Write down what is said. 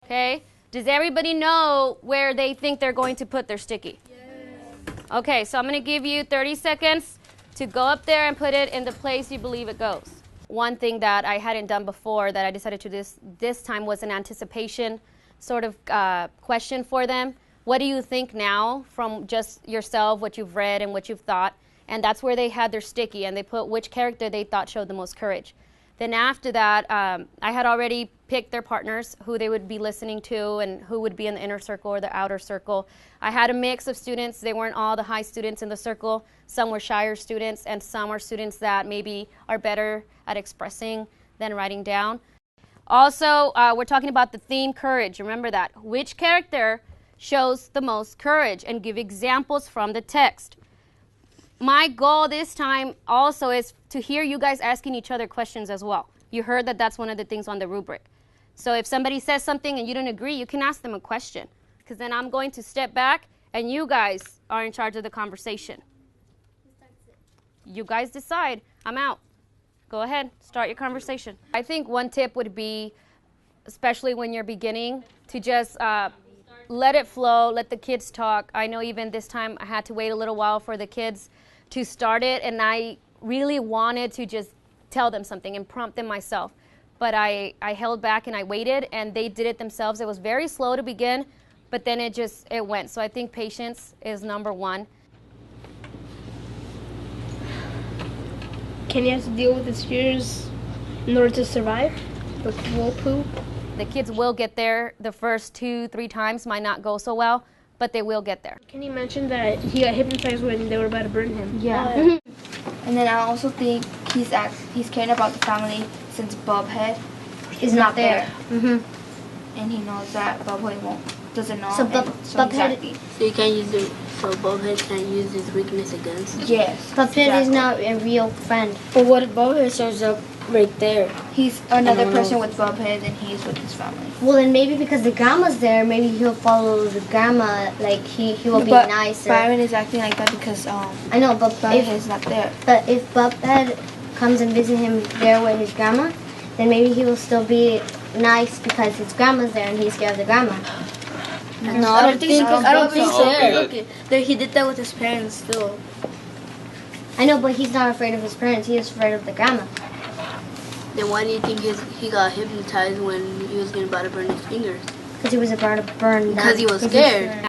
Okay? Does everybody know where they think they're going to put their sticky? Yes. Okay, so I'm going to give you 30 seconds to go up there and put it in the place you believe it goes. One thing that I hadn't done before that I decided to do this time was an anticipation sort of question for them. What do you think now from just yourself, what you've read and what you've thought? And that's where they had their sticky, and they put which character they thought showed the most courage. Then after that, I had already picked their partners, who they would be listening to and who would be in the inner circle or the outer circle. I had a mix of students. They weren't all the high students in the circle. Some were shyer students, and some are students that maybe are better at expressing than writing down. Also, we're talking about the theme courage. Remember that. Which character shows the most courage? And give examples from the text. My goal this time also is to hear you guys asking each other questions as well. You heard that that's one of the things on the rubric. So if somebody says something and you don't agree, you can ask them a question, because then I'm going to step back and you guys are in charge of the conversation. You guys decide. I'm out. Go ahead, start your conversation. I think one tip would be, especially when you're beginning, to just let it flow, let the kids talk. I know even this time I had to wait a little while for the kids to start it, and I really wanted to just tell them something and prompt them myself. But I held back and I waited, and they did it themselves. It was very slow to begin, but then it went. So I think patience is number one. Can you have to deal with his fears in order to survive? Like whirlpool? The kids will get there. The first 2-3 times might not go so well, but they will get there. Can you mention that he got hypnotized when they were about to burn him? Yeah. And then I also think he's caring about the family since Bobhead is not there. And he knows that Bobhead doesn't know. So exactly. So you can't use it. So Bobhead can't use his weakness against him. Yes. Bobhead is not a real friend. But what if Bobhead shows up right there? He's another person with Bobhead, and he's with his family. Well, then maybe because the grandma's there, maybe he'll follow the grandma. Like he will be nicer. Byron is acting like that because I know, but Bobhead's not there. But if Bobhead comes and visit him there with his grandma, then maybe he will still be nice because his grandma's there and he's scared of the grandma. No, I don't think so. Look, he did that with his parents still. I know, but he's not afraid of his parents. He is afraid of the grandma. Then why do you think he got hypnotized when he was about to burn his fingers? Because he was about to burn. Because he was scared.